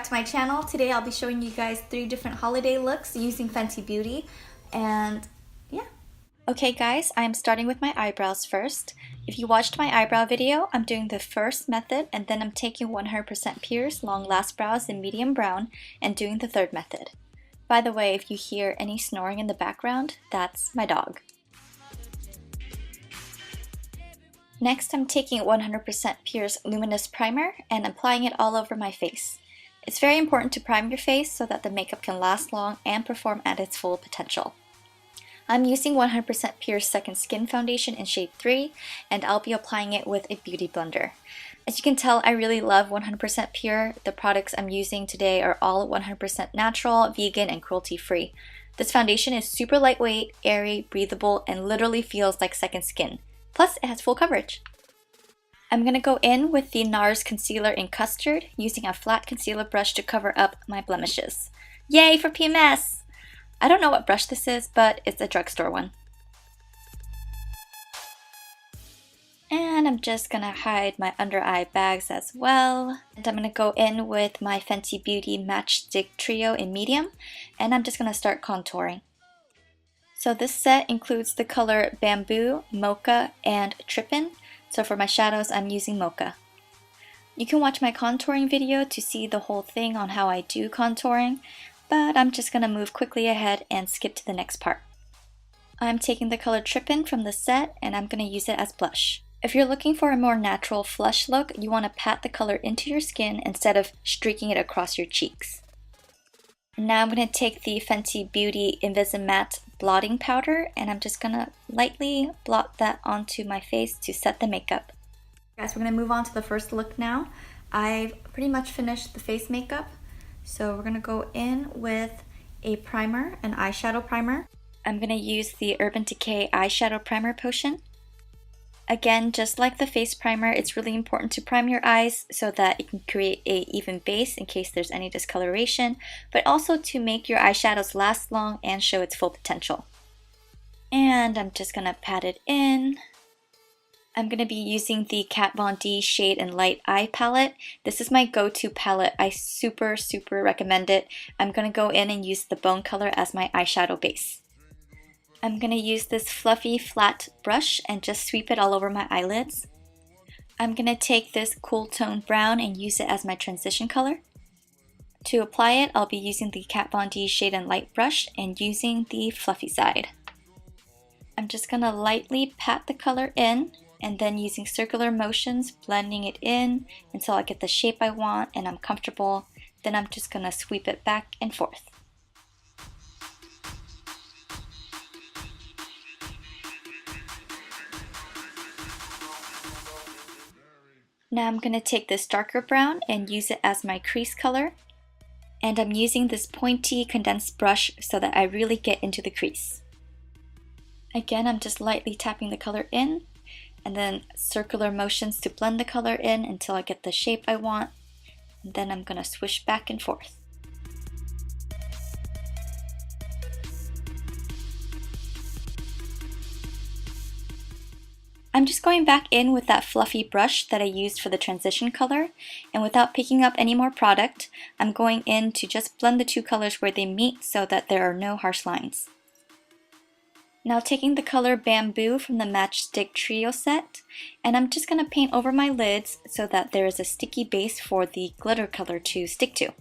back to my channel. Today I'll be showing you guys 3 different holiday looks using Fenty Beauty, and yeah. Okay guys, I'm starting with my eyebrows first. If you watched my eyebrow video, I'm doing the first method and then I'm taking 100% Pierce Long Last Brows in medium brown and doing the third method. By the way, if you hear any snoring in the background, that's my dog. Next, I'm taking 100% Pierce Luminous Primer and applying it all over my face. It's very important to prime your face so that the makeup can last long and perform at its full potential. I'm using 100% Pierce Second Skin Foundation in shade 3, and I'll be applying it with a beauty blender. As you can tell, I really love 100% Pure. The products I'm using today are all 100% natural, vegan, and cruelty-free. This foundation is super lightweight, airy, breathable, and literally feels like second skin. Plus, it has full coverage. I'm going to go in with the Nars concealer in Custard, using a flat concealer brush to cover up my blemishes. Yay for PMS! I don't know what brush this is, but it's a drugstore one. And I'm just going to hide my under eye bags as well. And I'm going to go in with my Fenty Beauty Matchstick Trio in medium, and I'm just going to start contouring. So this set includes the color Bamboo, Mocha, and Trippin'. So for my shadows, I'm using Mocha. You can watch my contouring video to see the whole thing on how I do contouring, but I'm just going to move quickly ahead and skip to the next part. I'm taking the color Trippin' from the set and I'm going to use it as blush. If you're looking for a more natural flush look, you want to pat the color into your skin instead of streaking it across your cheeks. Now I'm going to take the Fenty Beauty Invisimatte blotting powder and I'm just going to lightly blot that onto my face to set the makeup. Guys, we're going to move on to the first look now. I've pretty much finished the face makeup, so we're going to go in with a primer, an eyeshadow primer. I'm going to use the Urban Decay eyeshadow primer potion. Again, just like the face primer, it's really important to prime your eyes so that it can create an even base in case there's any discoloration, but also to make your eyeshadows last long and show its full potential. And I'm just going to pat it in. I'm going to be using the Kat Von D Shade and Light Eye Palette. This is my go-to palette. I super recommend it. I'm going to go in and use the bone color as my eyeshadow base. I'm going to use this fluffy flat brush and just sweep it all over my eyelids. I'm going to take this cool tone brown and use it as my transition color. To apply it, I'll be using the Kat Von D Shade and Light brush and using the fluffy side. I'm just going to lightly pat the color in and then using circular motions, blending it in until I get the shape I want and I'm comfortable. Then I'm just going to sweep it back and forth. Now I'm going to take this darker brown and use it as my crease color. And I'm using this pointy condensed brush so that I really get into the crease. Again, I'm just lightly tapping the color in and then circular motions to blend the color in until I get the shape I want. And then I'm going to swish back and forth. I'm just going back in with that fluffy brush that I used for the transition color, and without picking up any more product, I'm going in to just blend the two colors where they meet so that there are no harsh lines. Now taking the color Bamboo from the Matchstick Trio set, and I'm just going to paint over my lids so that there is a sticky base for the glitter color to stick to.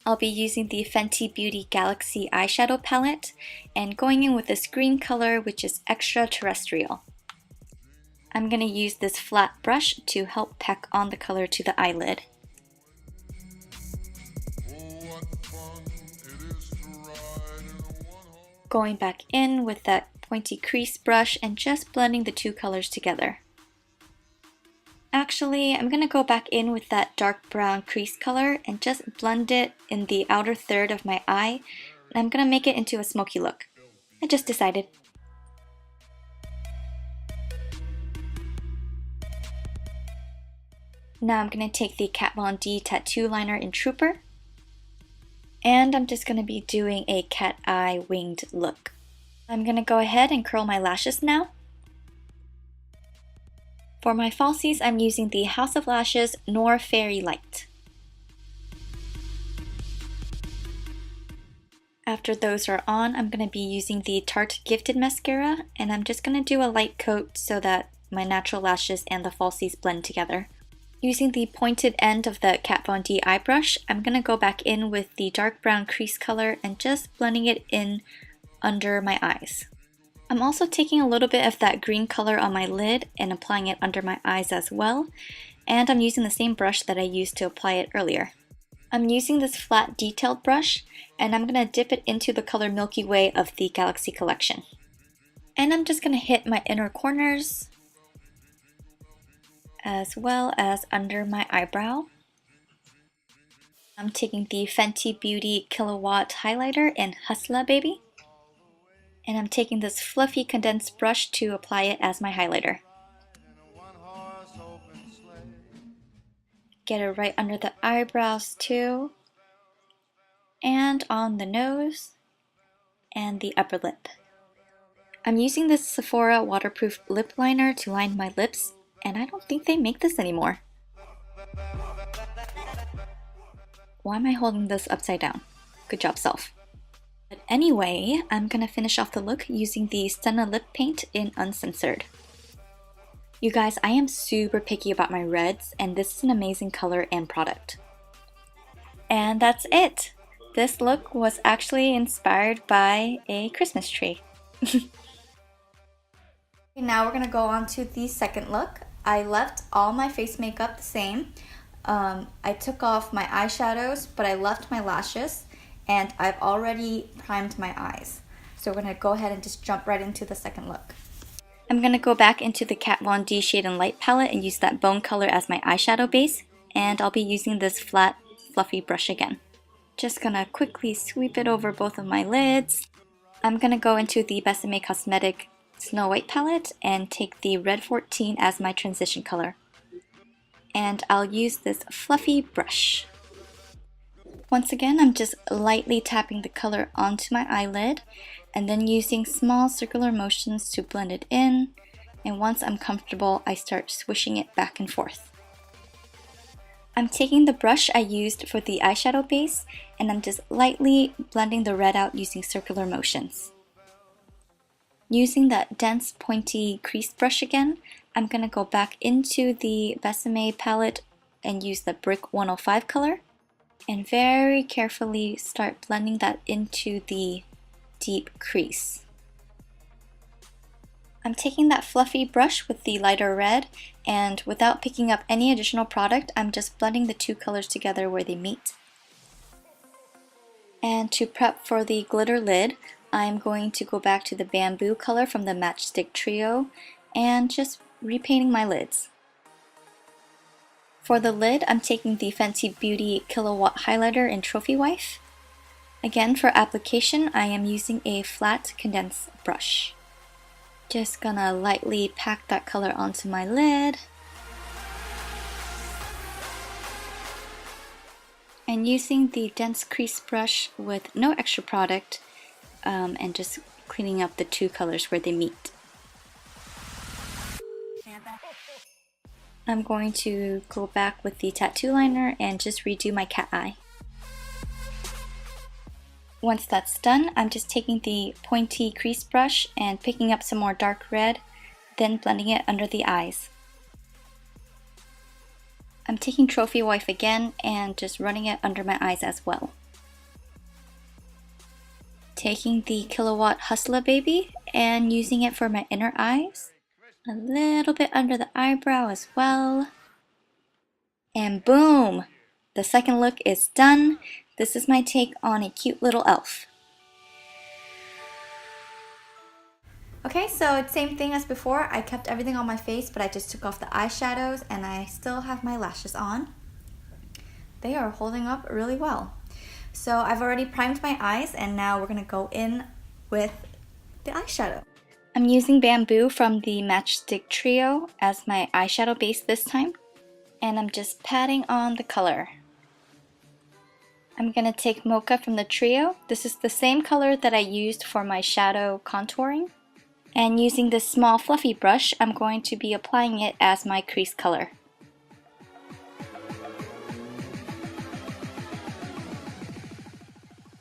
I'll be using the Fenty Beauty Galaxy eyeshadow palette and going in with this green color, which is extraterrestrial. I'm going to use this flat brush to help pack on the color to the eyelid. Going back in with that pointy crease brush and just blending the two colors together. Actually, I'm going to go back in with that dark brown crease color and just blend it in the outer third of my eye. And I'm going to make it into a smoky look. I just decided. Now I'm going to take the Kat Von D tattoo liner in Trooper. And I'm just going to be doing a cat eye winged look. I'm going to go ahead and curl my lashes now. For my falsies, I'm using the House of Lashes Noir Fairy Light. After those are on, I'm going to be using the Tarte Gifted Mascara, and I'm just going to do a light coat so that my natural lashes and the falsies blend together. Using the pointed end of the Kat Von D eye brush, I'm going to go back in with the dark brown crease color and just blending it in under my eyes. I'm also taking a little bit of that green color on my lid and applying it under my eyes as well, and I'm using the same brush that I used to apply it earlier. I'm using this flat detailed brush, and I'm going to dip it into the color Milky Way of the Galaxy collection. And I'm just going to hit my inner corners, as well as under my eyebrow. I'm taking the Fenty Beauty Killawatt highlighter in Hustla Baby. And I'm taking this fluffy condensed brush to apply it as my highlighter. Get it right under the eyebrows too, and on the nose and the upper lip. I'm using this Sephora waterproof lip liner to line my lips, and I don't think they make this anymore. Why am I holding this upside down? Good job, self. But anyway, I'm gonna finish off the look using the Stunna lip paint in Uncensored. You guys, I am super picky about my reds, and this is an amazing color and product. And that's it! This look was actually inspired by a Christmas tree. Now we're gonna go on to the second look. I left all my face makeup the same. I took off my eyeshadows, but I left my lashes, and I've already primed my eyes. So we're gonna go ahead and just jump right into the second look. I'm going to go back into the Kat Von D Shade and Light palette and use that bone color as my eyeshadow base, and I'll be using this flat, fluffy brush again. Just going to quickly sweep it over both of my lids. I'm going to go into the Besame Cosmetics Snow White palette and take the Red 14 as my transition color. And I'll use this fluffy brush. Once again, I'm just lightly tapping the color onto my eyelid, and then using small circular motions to blend it in, and once I'm comfortable, I start swishing it back and forth. I'm taking the brush I used for the eyeshadow base, and I'm just lightly blending the red out using circular motions. Using that dense pointy crease brush again, I'm going to go back into the Besame palette and use the Brick 105 color, and very carefully start blending that into the deep crease. I'm taking that fluffy brush with the lighter red, and without picking up any additional product, I'm just blending the two colors together where they meet. And to prep for the glitter lid, I'm going to go back to the bamboo color from the Matchstick Trio and just repainting my lids. For the lid, I'm taking the Fenty Beauty Killawatt highlighter in Trophy Wife. Again, for application, I am using a flat condensed brush. Just gonna lightly pack that color onto my lid. And using the dense crease brush with no extra product, and just cleaning up the two colors where they meet. I'm going to go back with the tattoo liner and just redo my cat eye. Once that's done, I'm just taking the pointy crease brush and picking up some more dark red, then blending it under the eyes. I'm taking Trophy Wife again and just running it under my eyes as well. Taking the Killawatt Hustla Baby and using it for my inner eyes, a little bit under the eyebrow as well. And boom! The second look is done. This is my take on a cute little elf. Okay, so it's same thing as before. I kept everything on my face, but I just took off the eyeshadows and I still have my lashes on. They are holding up really well. So I've already primed my eyes, and now we're gonna go in with the eyeshadow. I'm using Bamboo from the Matchstick Trio as my eyeshadow base this time, and I'm just patting on the color. I'm gonna take Mocha from the trio. This is the same color that I used for my shadow contouring. And using this small fluffy brush, I'm going to be applying it as my crease color.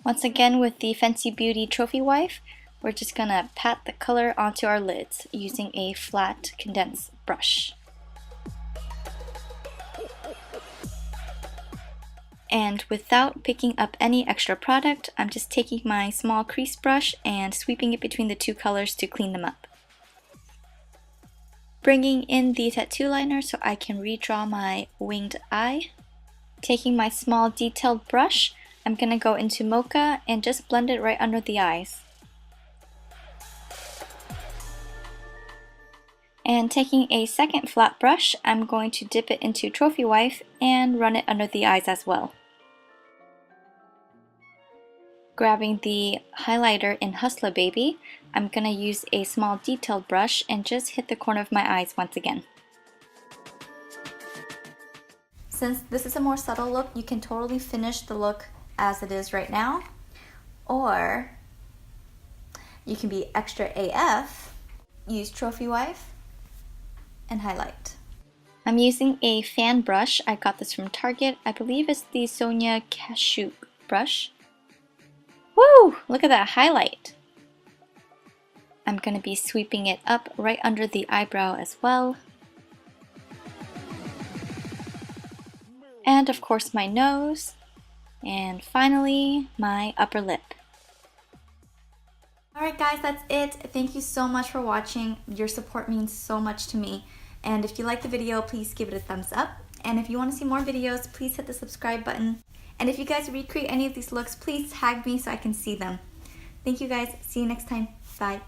Once again with the Fenty Beauty Trophy Wipe, we're just gonna pat the color onto our lids using a flat condensed brush. And without picking up any extra product, I'm just taking my small crease brush and sweeping it between the two colors to clean them up. Bringing in the tattoo liner so I can redraw my winged eye. Taking my small detailed brush, I'm going to go into Mocha and just blend it right under the eyes. And taking a second flat brush, I'm going to dip it into Trophy Wipe and run it under the eyes as well. Grabbing the highlighter in Hustler Baby, I'm going to use a small detailed brush and just hit the corner of my eyes once again. Since this is a more subtle look, you can totally finish the look as it is right now, or you can be extra AF, use Trophy Wipe and highlight. I'm using a fan brush. I got this from Target. I believe it's the Sonia Kashuk brush. Woo! Look at that highlight. I'm going to be sweeping it up right under the eyebrow as well. And of course my nose. And finally, my upper lip. Alright guys, that's it. Thank you so much for watching. Your support means so much to me. And if you like the video, please give it a thumbs up. And if you want to see more videos, please hit the subscribe button. And if you guys recreate any of these looks, please tag me so I can see them. Thank you guys. See you next time. Bye.